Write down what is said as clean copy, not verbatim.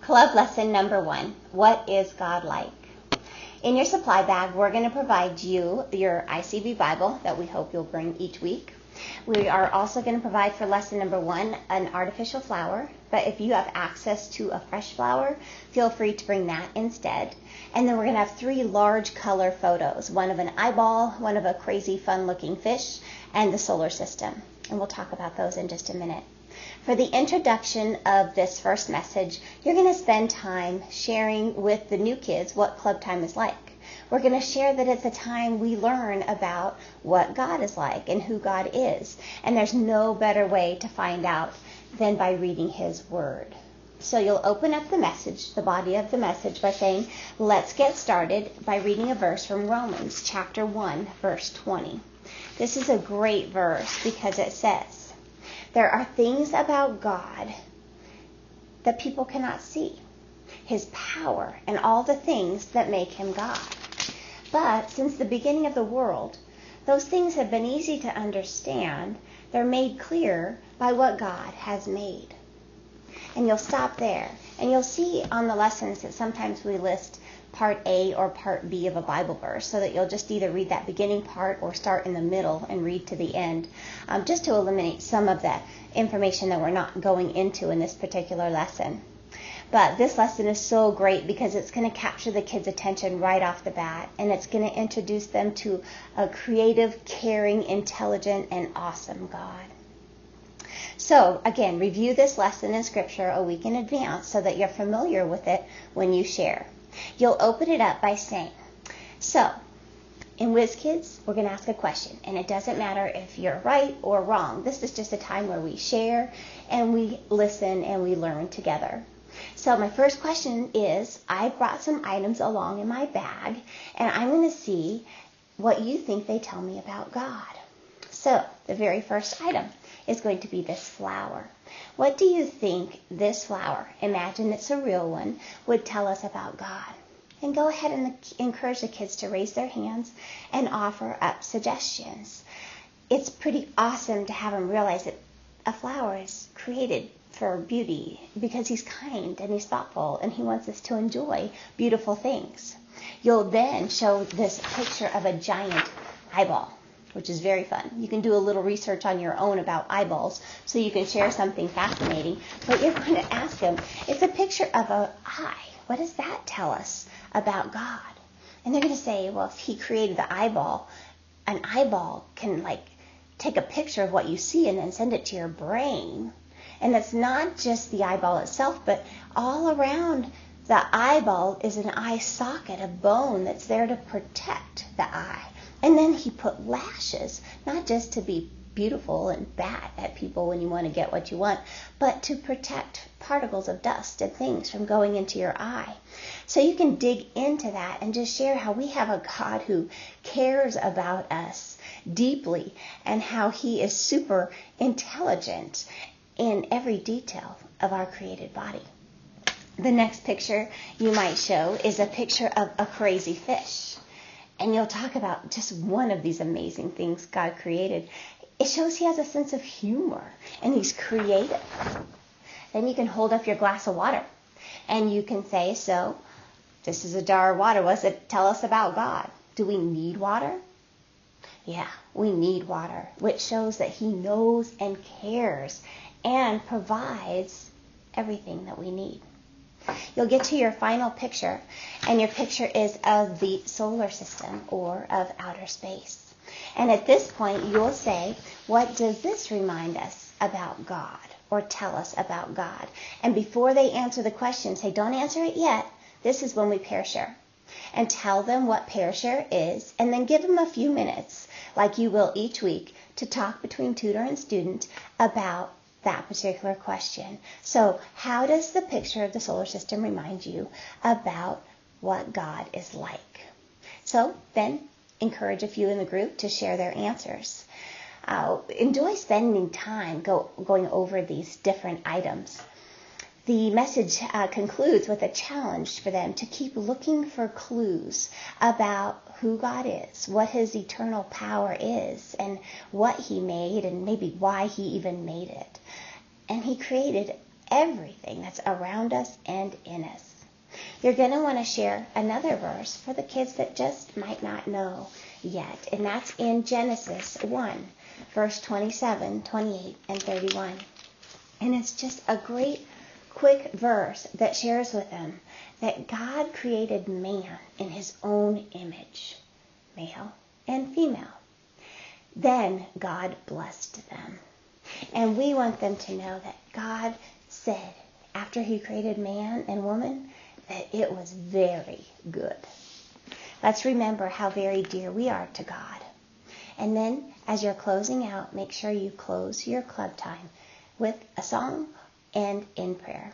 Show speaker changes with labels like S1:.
S1: Club lesson number 1, what is God like? In your supply bag, we're going to provide you your ICB Bible that we hope you'll bring each week. We are also going to provide for lesson number 1 an artificial flower, but if you have access to a fresh flower, feel free to bring that instead. And then we're going to have 3 large color photos, one of an eyeball, one of a crazy fun looking fish, and the solar system. And we'll talk about those in just a minute. For the introduction of this first message, you're going to spend time sharing with the new kids what club time is like. We're going to share that it's a time we learn about what God is like and who God is. And there's no better way to find out than by reading His Word. So you'll open up the message, the body of the message, by saying, let's get started by reading a verse from Romans chapter 1, verse 20. This is a great verse because it says, there are things about God that people cannot see, His power and all the things that make Him God. But since the beginning of the world, those things have been easy to understand. They're made clear by what God has made. And you'll stop there, and you'll see on the lessons that sometimes we list part A or part B of a Bible verse, so that you'll just either read that beginning part or start in the middle and read to the end, just to eliminate some of that information that we're not going into in this particular lesson. But this lesson is so great because it's going to capture the kids' attention right off the bat, and it's going to introduce them to a creative, caring, intelligent, and awesome God. So, again, review this lesson in Scripture a week in advance so that you're familiar with it when you share. You'll open it up by saying, so, in Whiz Kids, we're going to ask a question, and it doesn't matter if you're right or wrong. This is just a time where we share, and we listen, and we learn together. So my first question is, I brought some items along in my bag, and I'm going to see what you think they tell me about God. So the very first item is going to be this flower. What do you think this flower, imagine it's a real one, would tell us about God? And go ahead and encourage the kids to raise their hands and offer up suggestions. It's pretty awesome to have them realize that a flower is created for beauty because He's kind and He's thoughtful and He wants us to enjoy beautiful things. You'll then show this picture of a giant eyeball, which is very fun. You can do a little research on your own about eyeballs so you can share something fascinating. But you're going to ask them, it's a picture of an eye. What does that tell us about God? And they're going to say, well, if He created the eyeball, an eyeball can take a picture of what you see and then send it to your brain. And it's not just the eyeball itself, but all around the eyeball is an eye socket, a bone that's there to protect the eye. And then He put lashes, not just to be beautiful and bat at people when you want to get what you want, but to protect particles of dust and things from going into your eye. So you can dig into that and just share how we have a God who cares about us deeply and how He is super intelligent in every detail of our created body. The next picture you might show is a picture of a crazy fish. And you'll talk about just one of these amazing things God created. It shows He has a sense of humor and He's creative. Then you can hold up your glass of water and you can say, so, this is a jar of water. What does it tell us about God? Do we need water? Yeah, we need water, which shows that He knows and cares and provides everything that we need. You'll get to your final picture, and your picture is of the solar system or of outer space. And at this point, you'll say, what does this remind us about God or tell us about God? And before they answer the question, say, don't answer it yet. This is when we pair share. And tell them what pair share is, and then give them a few minutes, like you will each week, to talk between tutor and student about that particular question. So how does the picture of the solar system remind you about what God is like? So then encourage a few in the group to share their answers. Enjoy spending time going over these different items. The message concludes with a challenge for them to keep looking for clues about who God is, what His eternal power is, and what He made, and maybe why He even made it. And He created everything that's around us and in us. You're going to want to share another verse for the kids that just might not know yet, and that's in Genesis 1, verse 27, 28, and 31. And it's just a great, quick verse that shares with them that God created man in his own image, male and female. Then God blessed them. And we want them to know that God said, after he created man and woman, that it was very good. Let's remember how very dear we are to God. And then, as you're closing out, make sure you close your club time with a song and in prayer.